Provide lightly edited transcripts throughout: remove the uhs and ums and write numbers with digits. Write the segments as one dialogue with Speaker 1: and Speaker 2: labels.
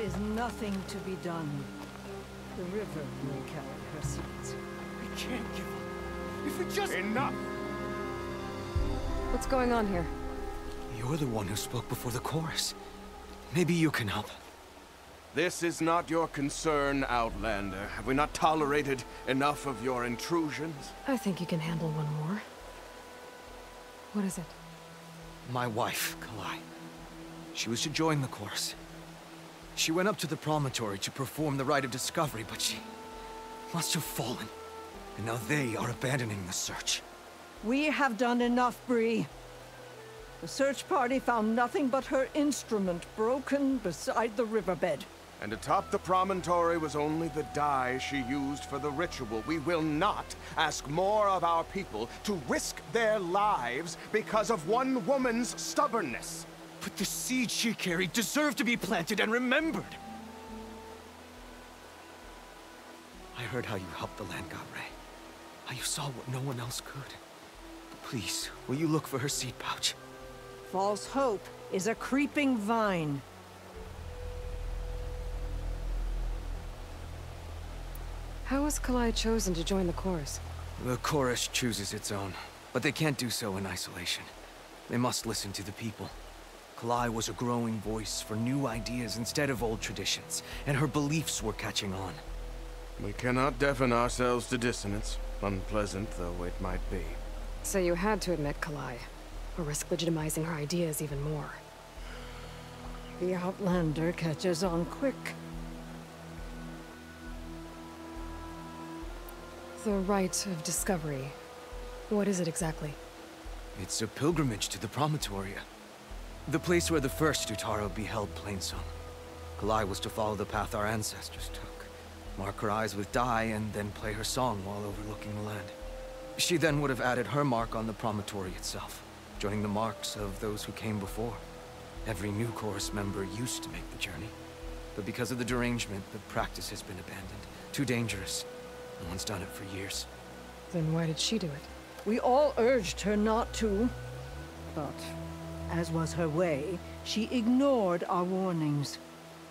Speaker 1: is nothing to be done. The river will carry her seeds.
Speaker 2: We can't give up. If we just...
Speaker 3: Enough!
Speaker 4: What's going on here?
Speaker 2: You're the one who spoke before the chorus. Maybe you can help.
Speaker 3: This is not your concern, Outlander. Have we not tolerated enough of your intrusions?
Speaker 4: I think you can handle one more. What is it?
Speaker 2: My wife, Kalai. She was to join the chorus. She went up to the promontory to perform the rite of discovery, but she must have fallen. And now they are abandoning the search.
Speaker 1: We have done enough, Bree. The search party found nothing but her instrument broken beside the riverbed.
Speaker 3: And atop the promontory was only the dye she used for the ritual. We will not ask more of our people to risk their lives because of one woman's stubbornness.
Speaker 2: But the seed she carried deserved to be planted and remembered. I heard how you helped the land god Ray. How you saw what no one else could. Please, will you look for her seed pouch?
Speaker 1: False hope is a creeping vine.
Speaker 4: How was Kalai chosen to join the chorus?
Speaker 2: The chorus chooses its own, but they can't do so in isolation. They must listen to the people. Kalai was a growing voice for new ideas instead of old traditions, and her beliefs were catching on.
Speaker 3: We cannot deafen ourselves to dissonance, unpleasant though it might be.
Speaker 4: So you had to admit Kalai, or risk legitimizing her ideas even more.
Speaker 1: The Outlander catches on quick.
Speaker 4: The rite of discovery. What is it exactly?
Speaker 2: It's a pilgrimage to the promontory. The place where the first Utaro beheld Plainsong. Kalai was to follow the path our ancestors took. Mark her eyes with dye and then play her song while overlooking the land. She then would have added her mark on the promontory itself, joining the marks of those who came before. Every new chorus member used to make the journey. But because of the derangement, the practice has been abandoned. Too dangerous. No one's done it for years.
Speaker 4: Then why did she do it?
Speaker 1: We all urged her not to. But, as was her way, she ignored our warnings.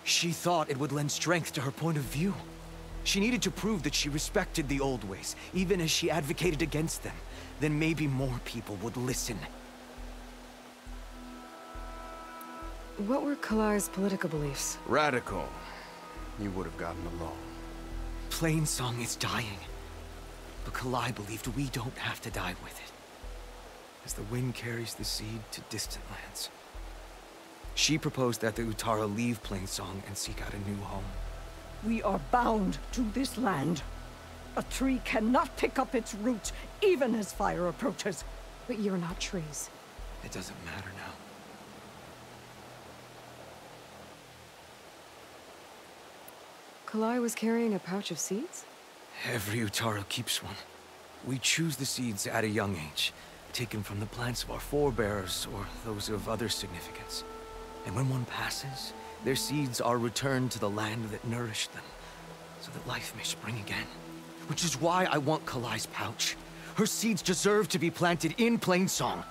Speaker 2: She thought it would lend strength to her point of view. She needed to prove that she respected the old ways, even as she advocated against them. Then maybe more people would listen.
Speaker 4: What were Kalai's political beliefs?
Speaker 3: Radical. You would have gotten along.
Speaker 2: Plainsong is dying. But Kalai believed we don't have to die with it. As the wind carries the seed to distant lands. She proposed that the Utara leave Plainsong and seek out a new home.
Speaker 1: We are bound to this land. A tree cannot pick up its roots, even as fire approaches.
Speaker 4: But you're not trees.
Speaker 2: It doesn't matter now.
Speaker 4: Kalai was carrying a pouch of seeds?
Speaker 2: Every Utaro keeps one. We choose the seeds at a young age, taken from the plants of our forebears or those of other significance. And when one passes, their seeds are returned to the land that nourished them, so that life may spring again. Which is why I want Kalai's pouch. Her seeds deserve to be planted in Plainsong.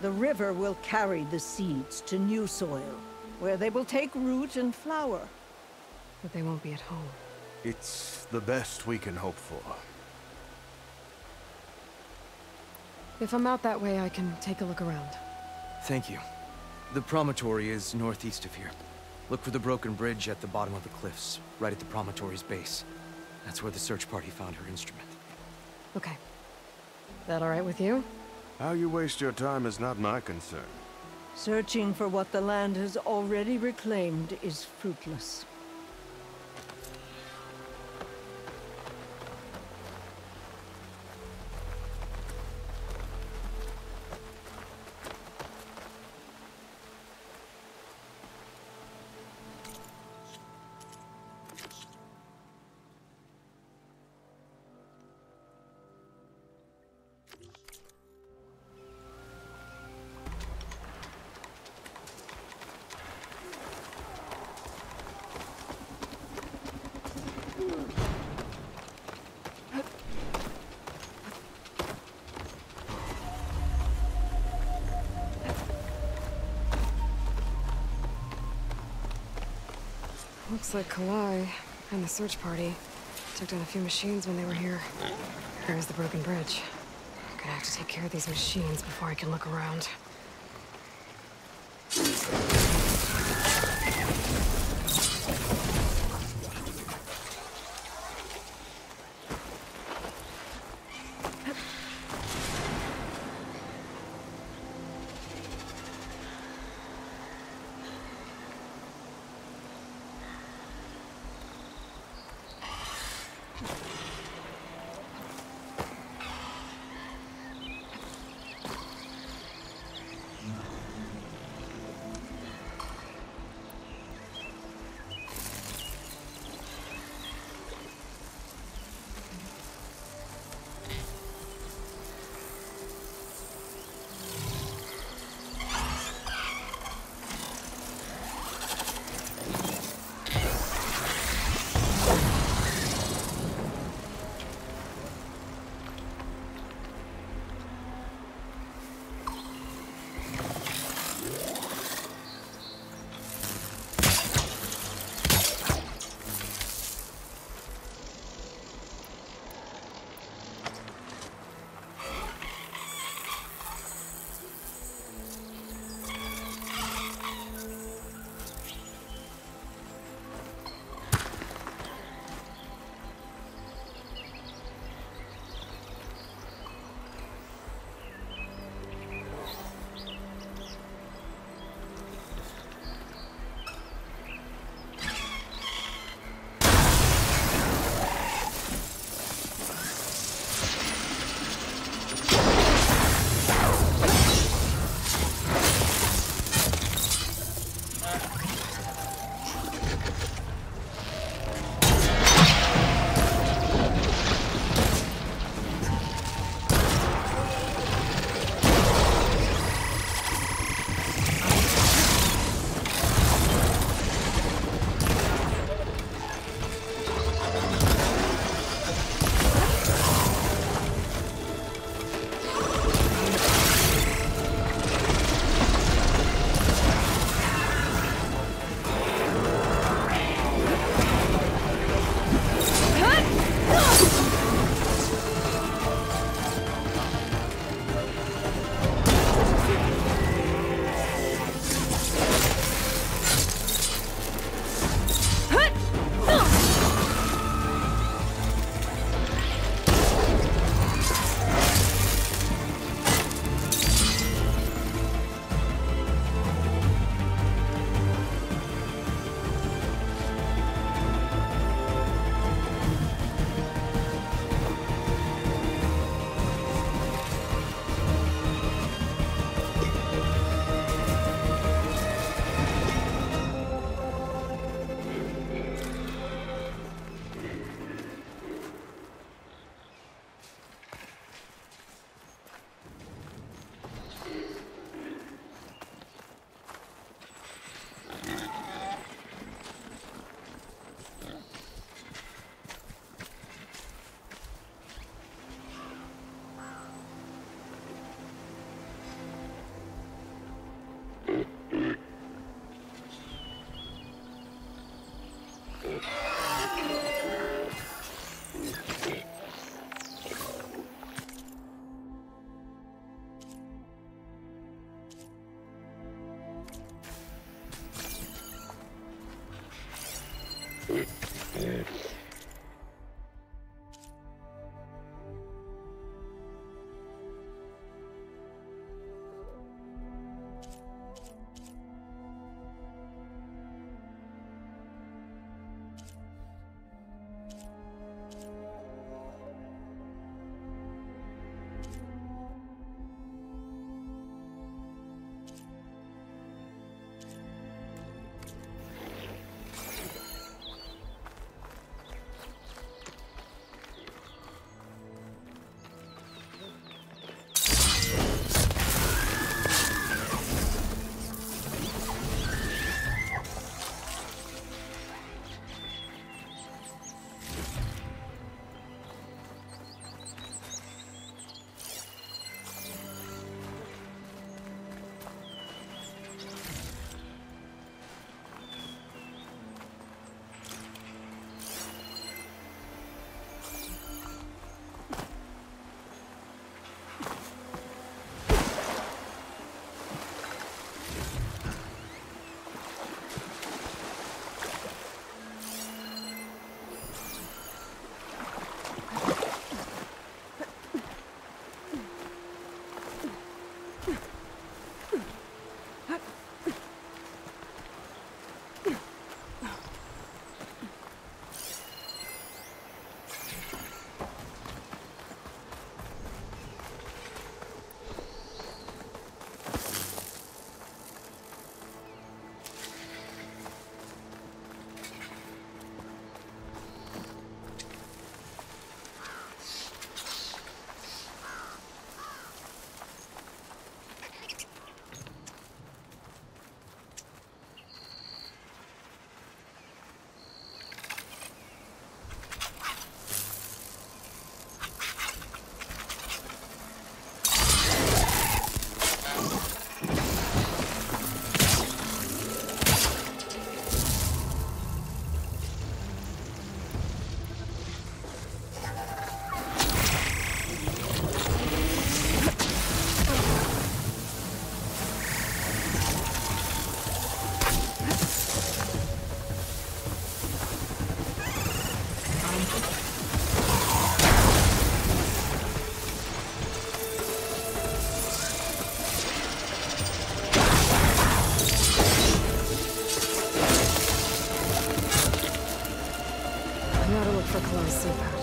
Speaker 1: The river will carry the seeds to new soil, where they will take root and flower.
Speaker 4: But they won't be at home.
Speaker 3: It's the best we can hope for.
Speaker 4: If I'm out that way, I can take a look around.
Speaker 2: Thank you. The promontory is northeast of here. Look for the broken bridge at the bottom of the cliffs, right at the promontory's base. That's where the search party found her instrument.
Speaker 4: Okay. That all right with you?
Speaker 3: How you waste your time is not my concern.
Speaker 1: Searching for what the land has already reclaimed is fruitless.
Speaker 4: Looks like Kalai and the search party took down a few machines when they were here. There's the broken bridge. I'm gonna have to take care of these machines before I can look around.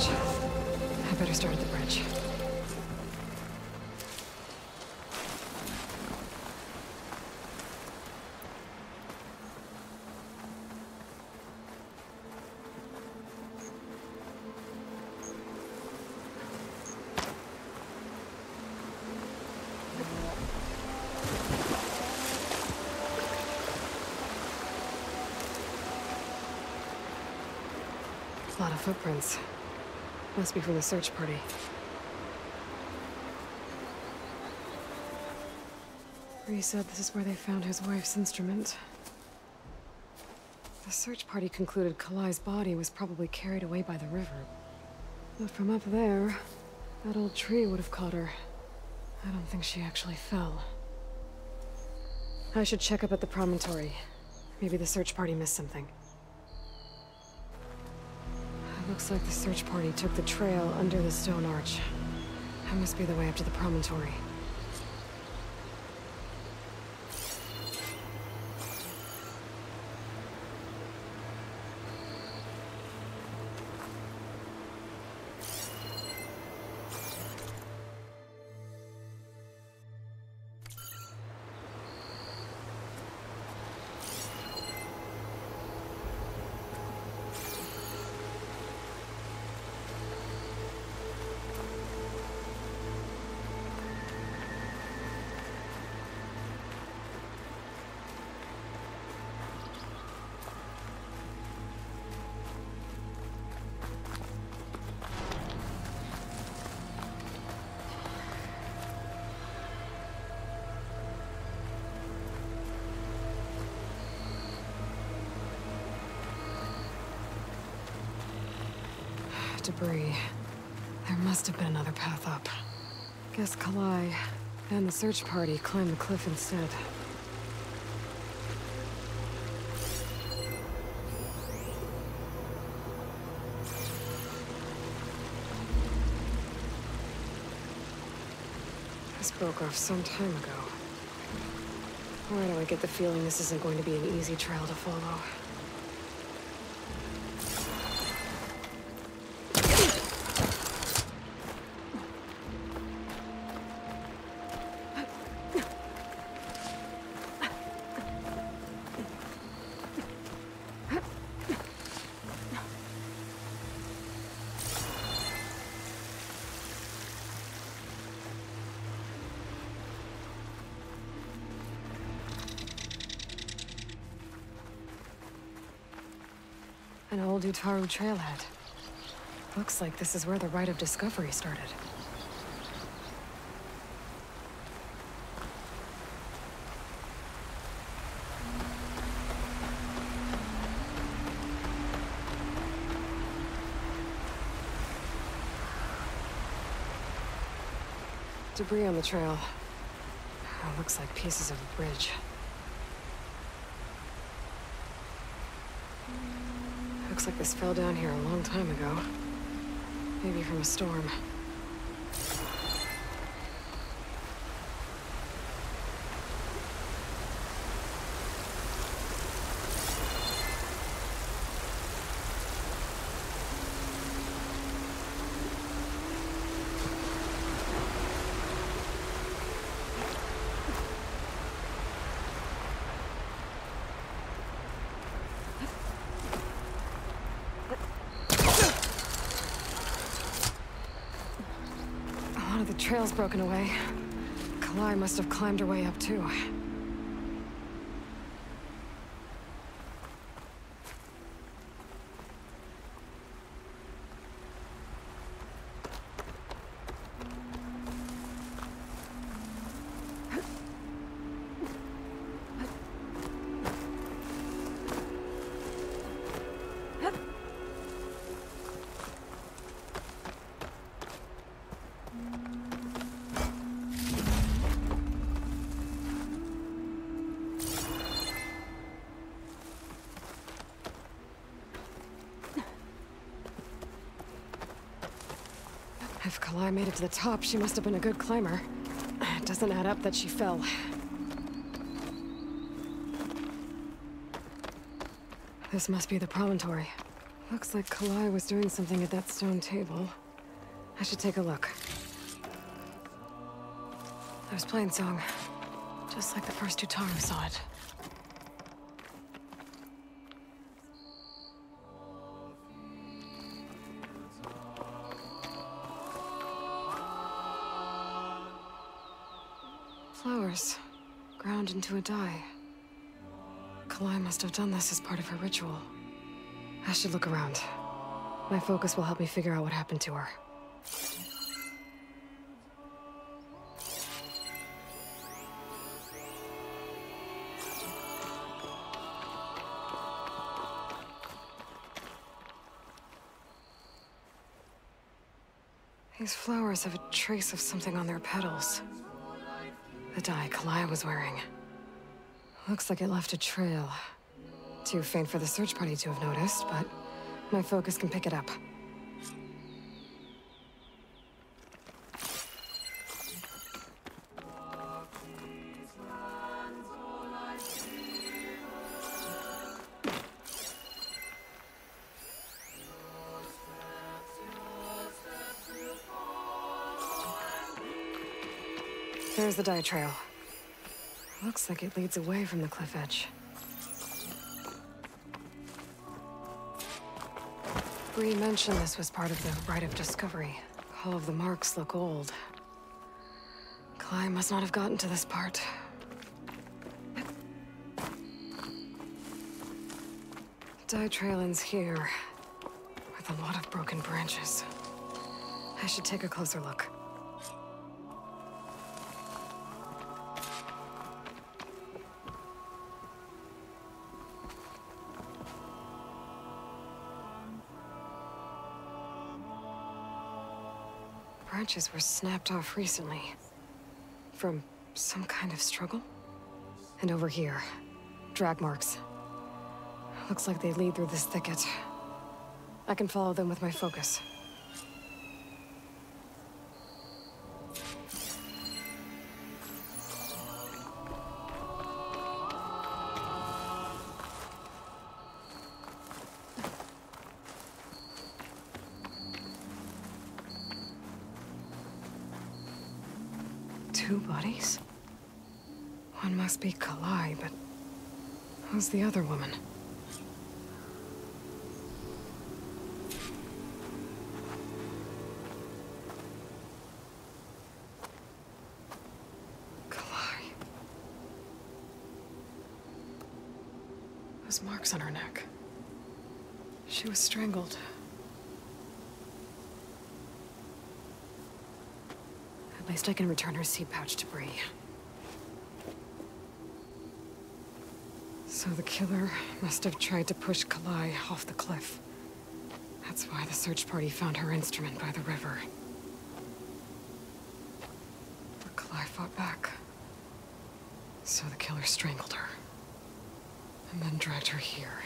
Speaker 4: search. I better start at the bridge. A lot of footprints. Must be from the search party. Bree said this is where they found his wife's instrument. The search party concluded Kalai's body was probably carried away by the river. But from up there, that old tree would have caught her. I don't think she actually fell. I should check up at the promontory. Maybe the search party missed something. Looks like the search party took the trail under the stone arch. That must be the way up to the promontory. Debris. There must have been another path up. Guess Kalai and the search party climbed the cliff instead. This broke off some time ago. Why do I get the feeling this isn't going to be an easy trail to follow? An old Utaru trailhead. Looks like this is where the Rite of Discovery started. Debris on the trail. Looks like pieces of a bridge. Looks like this fell down here a long time ago. Maybe from a storm. The trail's broken away. Kalai must have climbed her way up too. If Kalai made it to the top, she must have been a good climber. It doesn't add up that she fell. This must be the promontory. Looks like Kalai was doing something at that stone table. I should take a look. There's Plainsong. Just like the first Utaru saw it. Flowers, ground into a dye. Kalai must have done this as part of her ritual. I should look around. My focus will help me figure out what happened to her. These flowers have a trace of something on their petals. The dye Kalai was wearing. Looks like it left a trail. Too faint for the search party to have noticed, but my focus can pick it up. There's the dye trail. Looks like it leads away from the cliff edge. Bree mentioned this was part of the rite of discovery. All of the marks look old. Kalai must not have gotten to this part. Dye trail ends here, with a lot of broken branches. I should take a closer look. Branches were snapped off recently. From some kind of struggle? And over here, drag marks. Looks like they lead through this thicket. I can follow them with my focus. Two bodies? One must be Kalai, but who's the other woman? Kalai. Those marks on her neck. She was strangled. At least I can return her seed pouch to Bree. So the killer must have tried to push Kalai off the cliff. That's why the search party found her instrument by the river. But Kalai fought back. So the killer strangled her. And then dragged her here.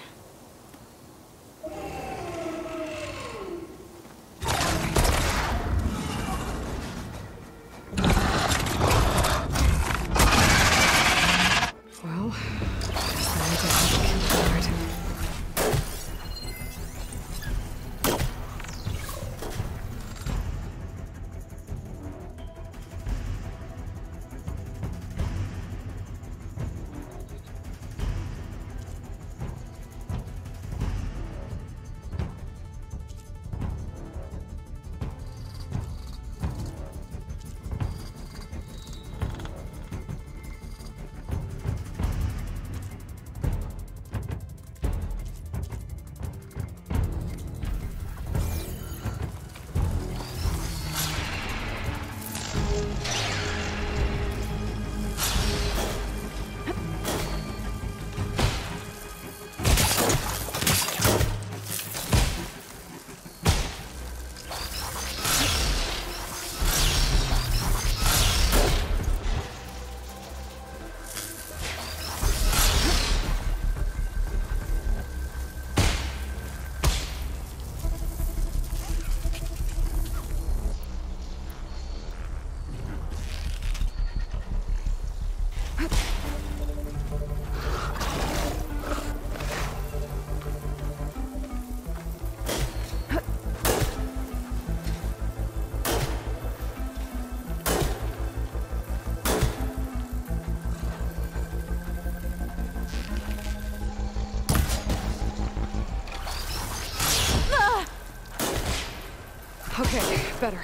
Speaker 4: Okay, better.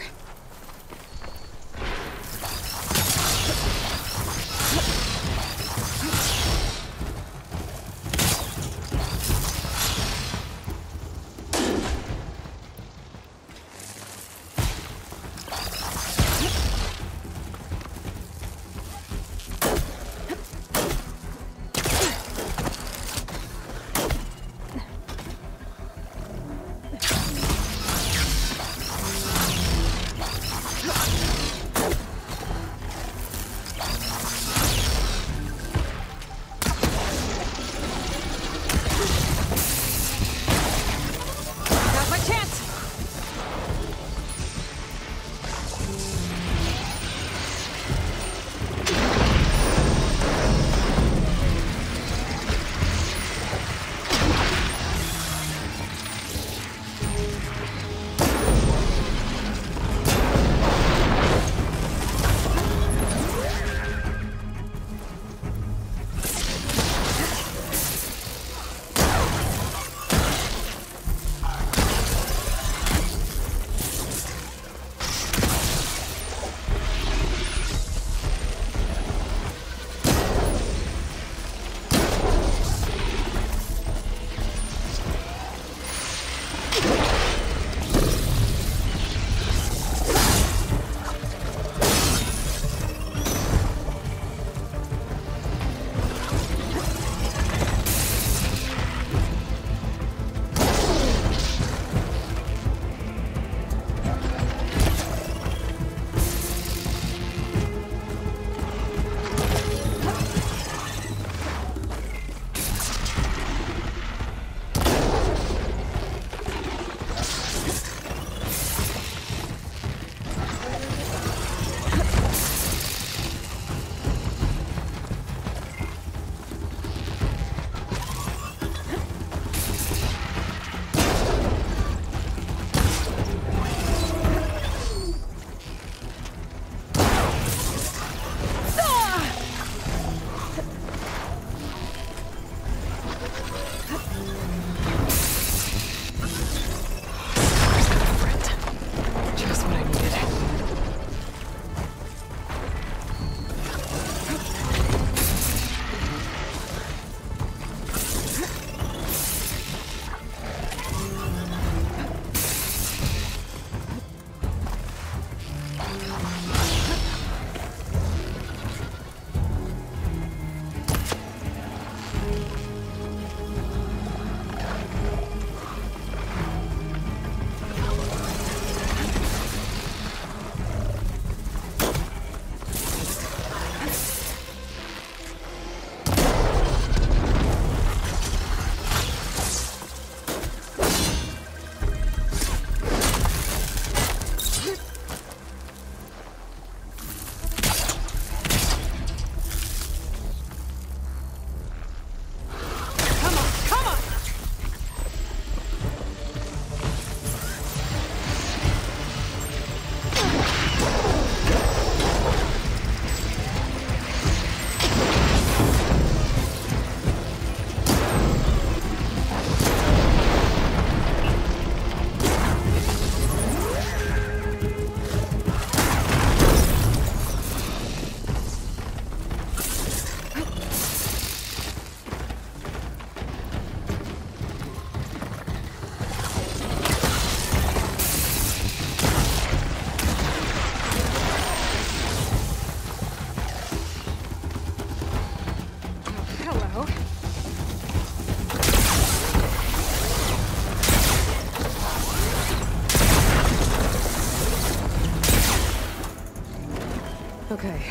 Speaker 4: Okay.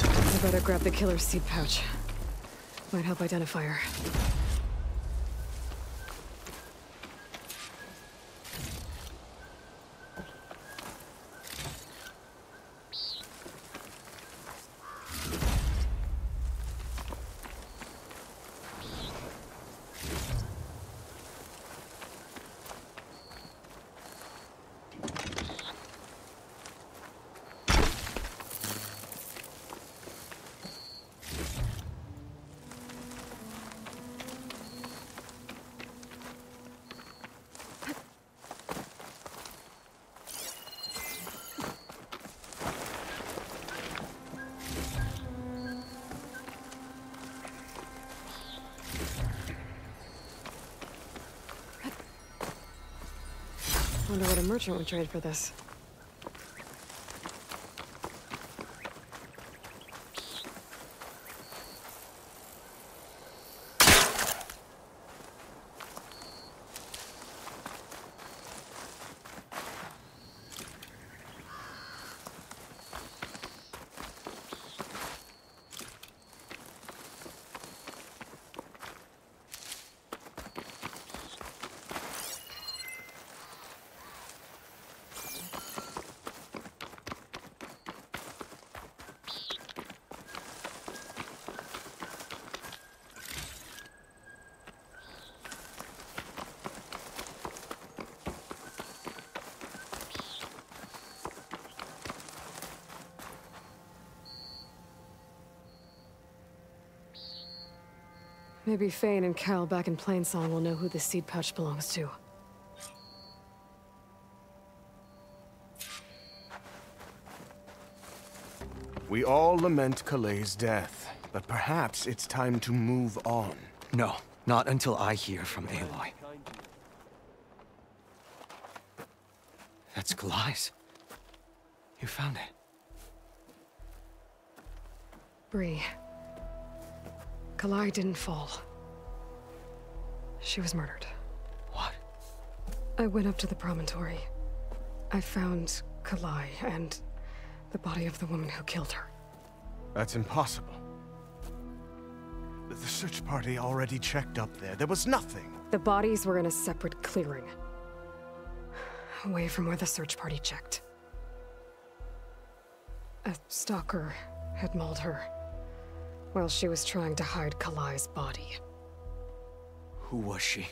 Speaker 4: I better grab the killer's seed pouch. Might help identify her. merchant would trade for this. Maybe Fane and Cal back in Plainsong will know who this seed pouch belongs to.
Speaker 3: We all lament Kalei's death, but perhaps it's time to move on.
Speaker 2: No, not until I hear from Aloy. That's Kalai's. You found it.
Speaker 4: Bree. Kalai didn't fall. She was murdered.
Speaker 2: What?
Speaker 4: I went up to the promontory. I found Kalai and the body of the woman who killed her.
Speaker 3: That's impossible. The search party already checked up there. There was nothing.
Speaker 4: The bodies were in a separate clearing. Away from where the search party checked. A stalker had mauled her while she was trying to hide Kalai's body.
Speaker 2: Who was she?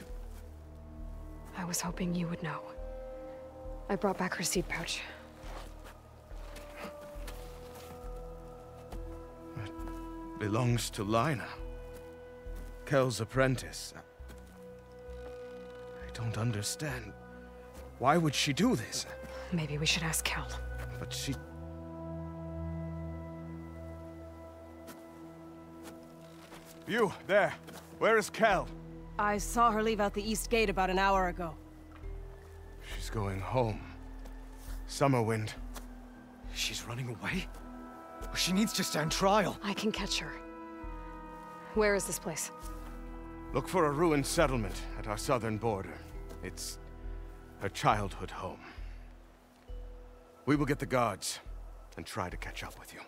Speaker 4: I was hoping you would know. I brought back her seed pouch.
Speaker 3: It belongs to Lina. Kel's apprentice. I don't understand. Why would she do this?
Speaker 4: Maybe we should ask Kel.
Speaker 3: But she... You, there. Where is Kel?
Speaker 5: I saw her leave out the east gate about an hour ago.
Speaker 3: She's going home. Summerwind.
Speaker 2: She's running away? She needs to stand trial.
Speaker 4: I can catch her. Where is this place?
Speaker 3: Look for a ruined settlement at our southern border. It's her childhood home. We will get the guards and try to catch up with you.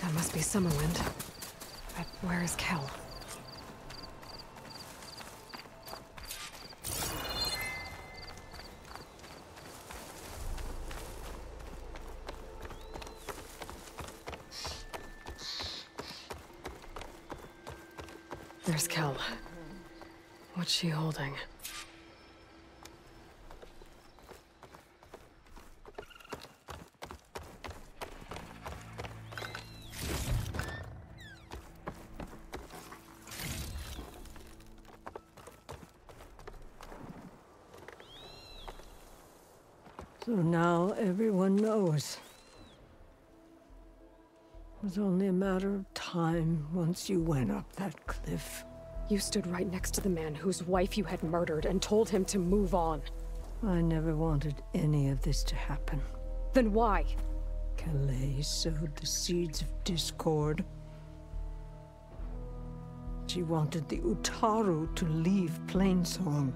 Speaker 4: That must be Summerwind. But where is Kel? There's Kel. What's she holding?
Speaker 1: So now everyone knows. It was only a matter of time once you went up that cliff.
Speaker 4: You stood right next to the man whose wife you had murdered and told him to move on.
Speaker 1: I never wanted any of this to happen.
Speaker 4: Then why?
Speaker 1: Kalei sowed the seeds of discord. She wanted the Utaru to leave Plainsong,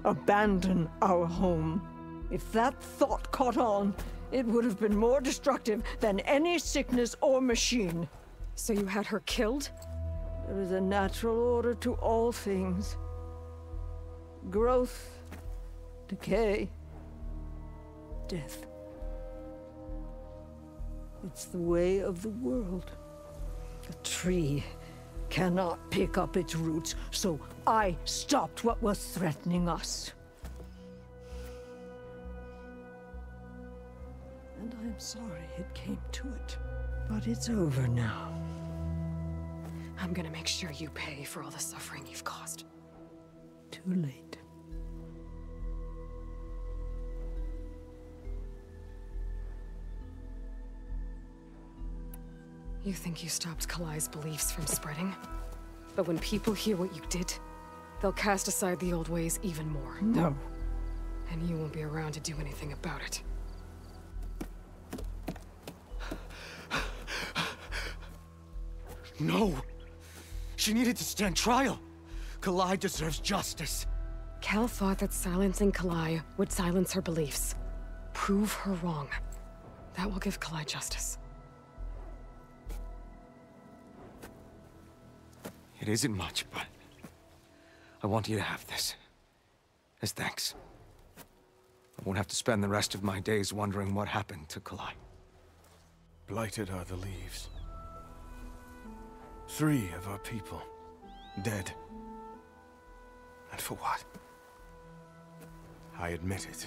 Speaker 1: abandon our home. If that thought caught on, it would have been more destructive than any sickness or machine.
Speaker 4: So you had her killed?
Speaker 1: There is a natural order to all things. Growth, decay, death. It's the way of the world. A tree cannot pick up its roots, so I stopped what was threatening us. And I'm sorry it came to it. But it's over now.
Speaker 4: I'm gonna make sure you pay for all the suffering you've caused.
Speaker 1: Too late.
Speaker 4: You think you stopped Kalai's beliefs from spreading? But when people hear what you did, they'll cast aside the old ways even more.
Speaker 1: No.
Speaker 4: And you won't be around to do anything about it.
Speaker 2: No! She needed to stand trial! Kalai deserves justice.
Speaker 4: Kel thought that silencing Kalai would silence her beliefs. Prove her wrong. That will give Kalai justice.
Speaker 2: It isn't much, but I want you to have this. As thanks. I won't have to spend the rest of my days wondering what happened to Kalai.
Speaker 3: Blighted are the leaves. 3 of our people, dead. And for what? I admit it.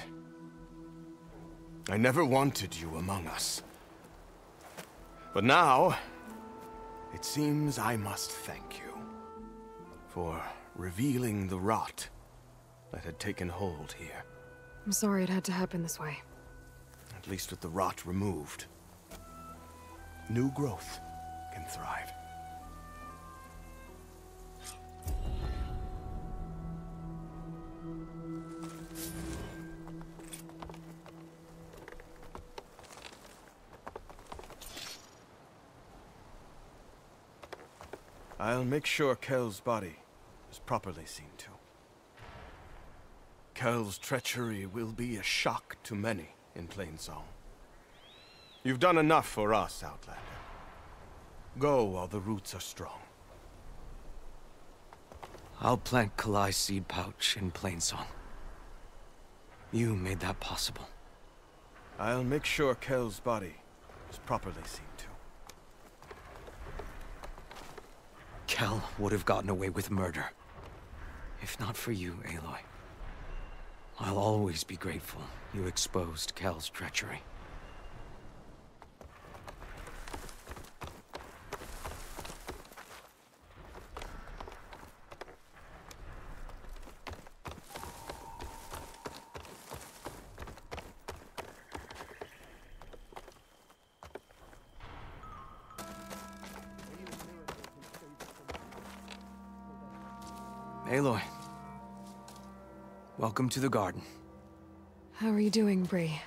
Speaker 3: I never wanted you among us. But now, it seems I must thank you for revealing the rot that had taken hold here.
Speaker 4: I'm sorry it had to happen this way.
Speaker 3: At least with the rot removed, new growth can thrive. I'll make sure Kel's body is properly seen to. Kel's treachery will be a shock to many in Plainsong. You've done enough for us, Outlander. Go while the roots are strong.
Speaker 2: I'll plant Kalai's seed pouch in Plainsong. You made that possible.
Speaker 3: I'll make sure Kel's body is properly seen to.
Speaker 2: Kel would have gotten away with murder. If not for you, Aloy. I'll always be grateful you exposed Kel's treachery. Aloy. Welcome to the garden.
Speaker 4: How are you doing, Bree?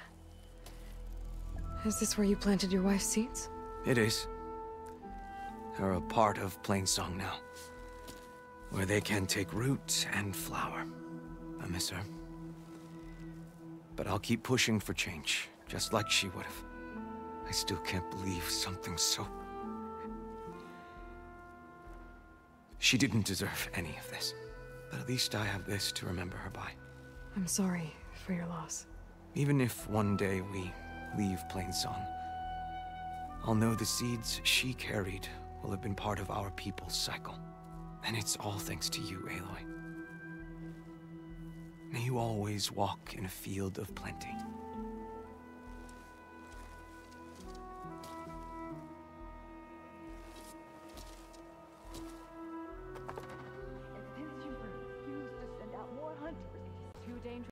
Speaker 4: Is this where you planted your wife's seeds?
Speaker 2: It is. They're a part of Plainsong now, where they can take root and flower. I miss her. But I'll keep pushing for change, just like she would have. I still can't believe something so... She didn't deserve any of this. But at least I have this to remember her by.
Speaker 4: I'm sorry for your loss.
Speaker 2: Even if one day we leave Plainsong, I'll know the seeds she carried will have been part of our people's cycle. And it's all thanks to you, Aloy. May you always walk in a field of plenty.